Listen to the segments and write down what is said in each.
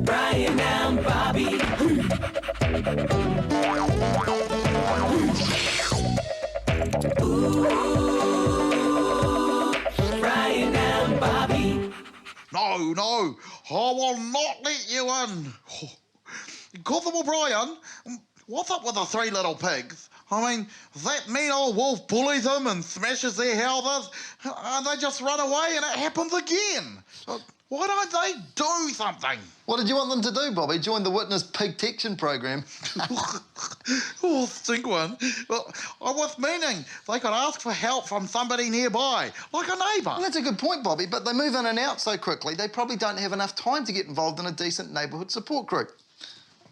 Bryan and Bobby. Ooh, Bryan and Bobby. No, I will not let you in. Constable Bryan, what's up with the three little pigs? I mean, that mean old wolf bullies them and smashes their houses, and they just run away and it happens again. Why don't they do something? What did you want them to do, Bobby? Join the Witness Pig Protection Program? Oh, think one. Well, I was meaning they could ask for help from somebody nearby, like a neighbour. Well, that's a good point, Bobby, but they move in and out so quickly, they probably don't have enough time to get involved in a decent neighbourhood support group.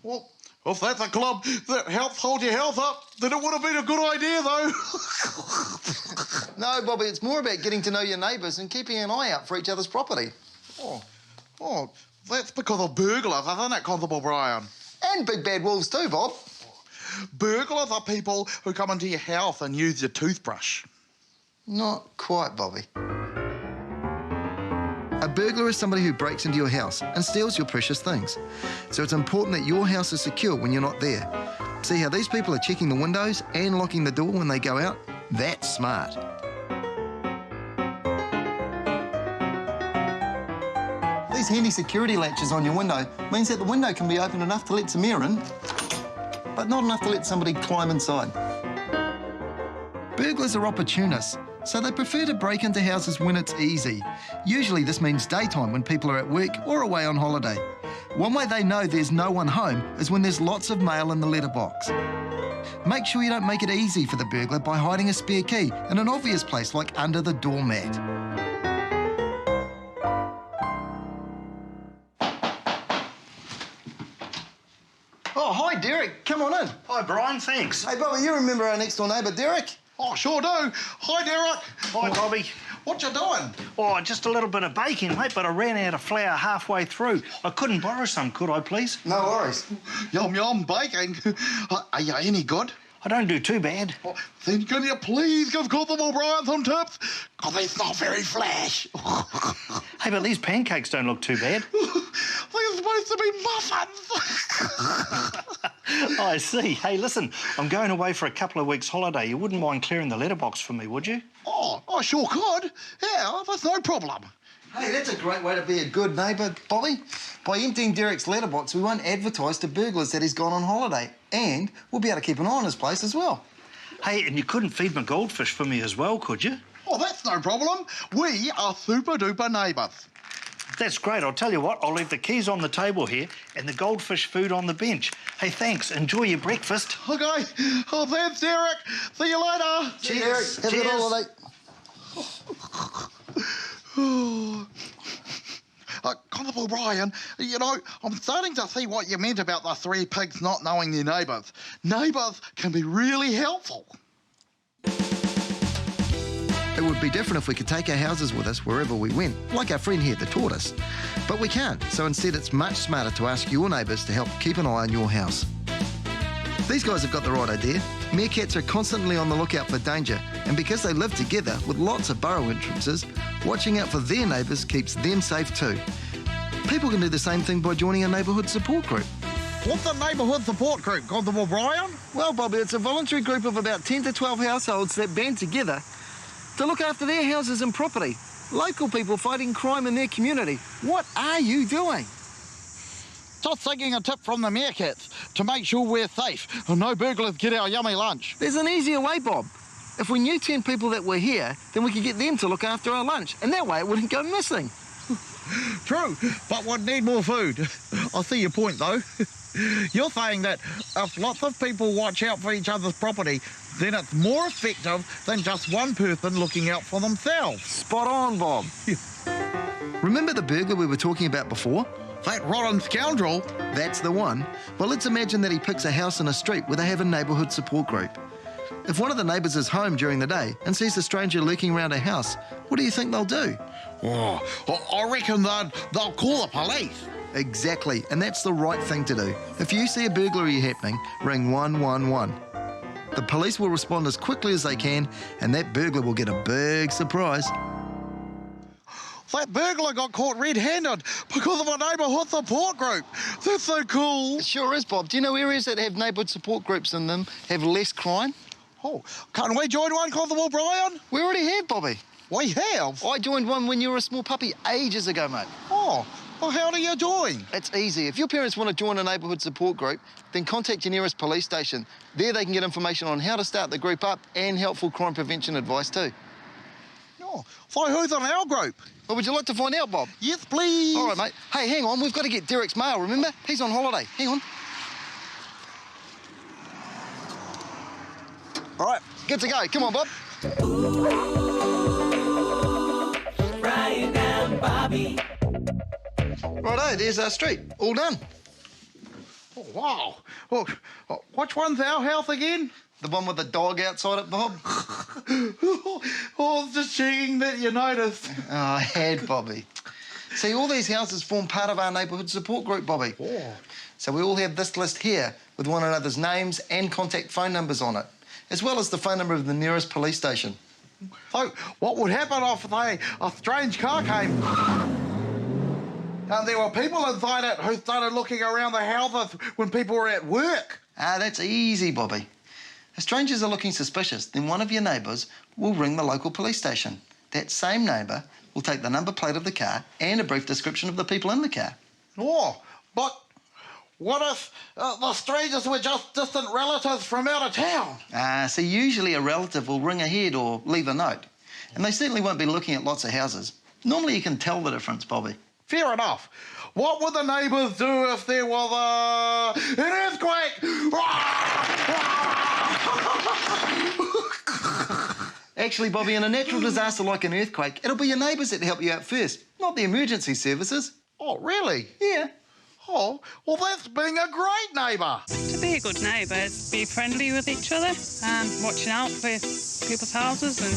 Well, if that's a club that helps hold your health up, then it would have been a good idea, though. No, Bobby, it's more about getting to know your neighbours and keeping an eye out for each other's property. Oh, that's because of burglars, isn't it, Constable Bryan? And big bad wolves too, Bob. Burglars are people who come into your house and use your toothbrush. Not quite, Bobby. A burglar is somebody who breaks into your house and steals your precious things. So it's important that your house is secure when you're not there. See how these people are checking the windows and locking the door when they go out? That's smart. These handy security latches on your window means that the window can be open enough to let some air in, but not enough to let somebody climb inside. Burglars are opportunists, so they prefer to break into houses when it's easy. Usually this means daytime when people are at work or away on holiday. One way they know there's no one home is when there's lots of mail in the letterbox. Make sure you don't make it easy for the burglar by hiding a spare key in an obvious place like under the doormat. Oh, hi, Derek. Come on in. Hi, Bryan, thanks. Hey, Bobby, you remember our next-door neighbour, Derek? Oh, sure do. Hi, Derek. Hi, Bobby. What you doing? Oh, just a little bit of baking, mate, but I ran out of flour halfway through. I couldn't borrow some, could I, please? No worries. Yum, baking. Are you any good? I don't do too bad. Oh, then can you please give Constable Bryan some tips? Because he's not very flash. Hey, but these pancakes don't look too bad. They're supposed to be muffins. I see. Hey, listen, I'm going away for a couple of weeks' holiday. You wouldn't mind clearing the letterbox for me, would you? Oh, I sure could. Yeah, that's no problem. Hey, that's a great way to be a good neighbour, Bobby. By emptying Derek's letterbox, we won't advertise to burglars that he's gone on holiday. And we'll be able to keep an eye on his place as well. Hey, and you couldn't feed my goldfish for me as well, could you? Oh, that's no problem. We are super-duper neighbours. That's great. I'll tell you what, I'll leave the keys on the table here and the goldfish food on the bench. Hey, thanks. Enjoy your breakfast. OK. Oh, thanks, Derek. See you later. Cheers. Have a good holiday. Constable Bryan, you know, I'm starting to see what you meant about the three pigs not knowing their neighbours. Neighbours can be really helpful. It would be different if we could take our houses with us wherever we went, like our friend here, the tortoise. But we can't, so instead it's much smarter to ask your neighbours to help keep an eye on your house. These guys have got the right idea. Meerkats are constantly on the lookout for danger, and because they live together with lots of burrow entrances, watching out for their neighbours keeps them safe too. People can do the same thing by joining a neighbourhood support group. What's a neighbourhood support group, Constable Bryan? Well, Bobby, it's a voluntary group of about 10 to 12 households that band together to look after their houses and property. Local people fighting crime in their community. What are you doing? Just taking a tip from the meerkats to make sure we're safe and no burglars get our yummy lunch. There's an easier way, Bob. If we knew 10 people that were here, then we could get them to look after our lunch, and that way it wouldn't go missing. True, but we'd need more food. I see your point, though. You're saying that if lots of people watch out for each other's property, then it's more effective than just one person looking out for themselves. Spot on, Bob. Remember the burglar we were talking about before? That rotten scoundrel? That's the one. Well, let's imagine that he picks a house in a street where they have a neighbourhood support group. If one of the neighbours is home during the day and sees a stranger lurking around a house, what do you think they'll do? Oh, I reckon they'll call the police. Exactly, and that's the right thing to do. If you see a burglary happening, ring 111. The police will respond as quickly as they can, and that burglar will get a big surprise. that burglar got caught red-handed because of a neighbourhood support group. That's so cool. It sure is, Bob. Do you know areas that have neighbourhood support groups in them have less crime? Oh, can't we join one, Constable Bryan? We already have, Bobby. We have? I joined one when you were a small puppy ages ago, mate. Oh, well, how do you join? It's easy. If your parents want to join a neighbourhood support group, then contact your nearest police station. There they can get information on how to start the group up and helpful crime prevention advice too. Oh, so who's in our group? Well, would you like to find out, Bob? Yes, please. All right, mate. Hey, hang on. We've got to get Derek's mail, remember? He's on holiday. Hang on. All right, good to go. Come on, Bob. Bryan and Bobby. Righto, there's our street. All done. Oh, wow. Oh, which one's our house again? The one with the dog outside it, Bob? Oh, I was just checking that you noticed. Oh, I had, Bobby. See, all these houses form part of our neighbourhood support group, Bobby. Oh. So we all have this list here with one another's names and contact phone numbers on it, as well as the phone number of the nearest police station. So, what would happen if a strange car came and there were people inside it who started looking around the houses when people were at work? Ah, that's easy, Bobby. If strangers are looking suspicious, then one of your neighbours will ring the local police station. That same neighbour will take the number plate of the car and a brief description of the people in the car. Oh, but what if the strangers were just distant relatives from out of town? So usually a relative will ring ahead or leave a note. And they certainly won't be looking at lots of houses. Normally you can tell the difference, Bobby. Fair enough. What would the neighbours do if there was an earthquake? Actually, Bobby, in a natural disaster like an earthquake, it'll be your neighbours that help you out first, not the emergency services. Oh, really? Yeah. Oh, well, that's being a great neighbour. To be a good neighbour is be friendly with each other and watching out for people's houses and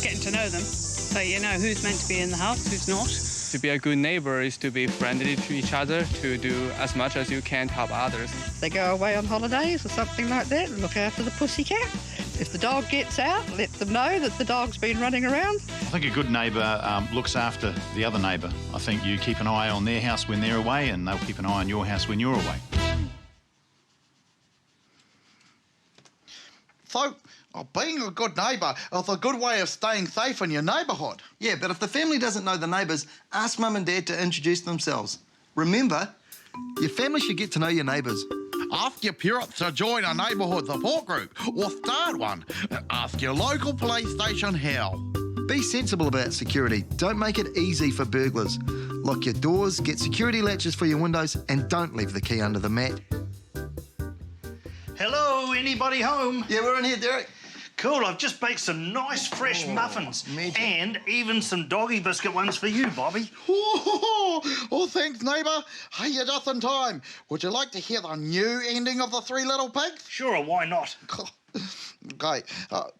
getting to know them. So you know who's meant to be in the house, who's not. To be a good neighbor is to be friendly to each other, to do as much as you can to help others. They go away on holidays or something like that, look after the pussycat. If the dog gets out, let them know that the dog's been running around. I think a good neighbour looks after the other neighbour. I think you keep an eye on their house when they're away and they'll keep an eye on your house when you're away. So, being a good neighbour is a good way of staying safe in your neighbourhood. Yeah, but if the family doesn't know the neighbours, ask Mum and Dad to introduce themselves. Remember, your family should get to know your neighbours. Ask your parents to join a neighbourhood support group or start one. Ask your local police station how. Be sensible about security. Don't make it easy for burglars. Lock your doors, get security latches for your windows, and don't leave the key under the mat. Hello, anybody home? Yeah, we're in here, Derek. Cool, I've just baked some nice fresh muffins. magic. And even some doggy biscuit ones for you, Bobby. Oh, thanks, neighbour. Hey, you're just in time. Would you like to hear the new ending of The Three Little Pigs? Sure, why not? Okay,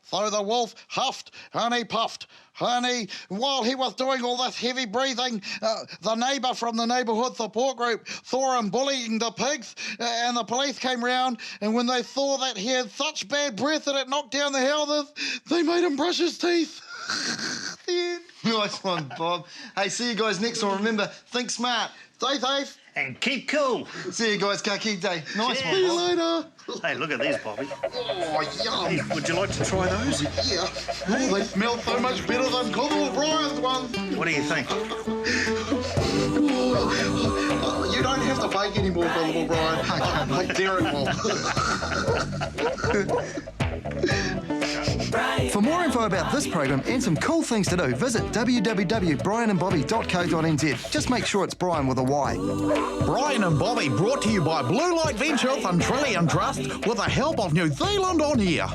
so the wolf huffed and he puffed. And while he was doing all this heavy breathing, the neighbour from the neighbourhood support group saw him bullying the pigs, and the police came round, and when they saw that he had such bad breath that it knocked down the houses, they made him brush his teeth. The end. Nice one, Bob. Hey, see you guys next time. Remember, think smart. Stay safe. And keep cool. See you guys, ka kite. Nice See you one, Bob. later. Hey, look at these, Bobby. Oh, yum. Hey, would you like to try those? Yeah. Oh, they smell so much better than Constable Bryan's ones. What do you think? You don't have to bake anymore, Constable Bryan. Like Derek will. For more info about this program and some cool things to do, visit www.bryanandbobby.co.nz. Just make sure it's Bryan with a Y. Bryan and Bobby brought to you by Blue Light Ventures and Trillium Trust with the help of New Zealand On Air.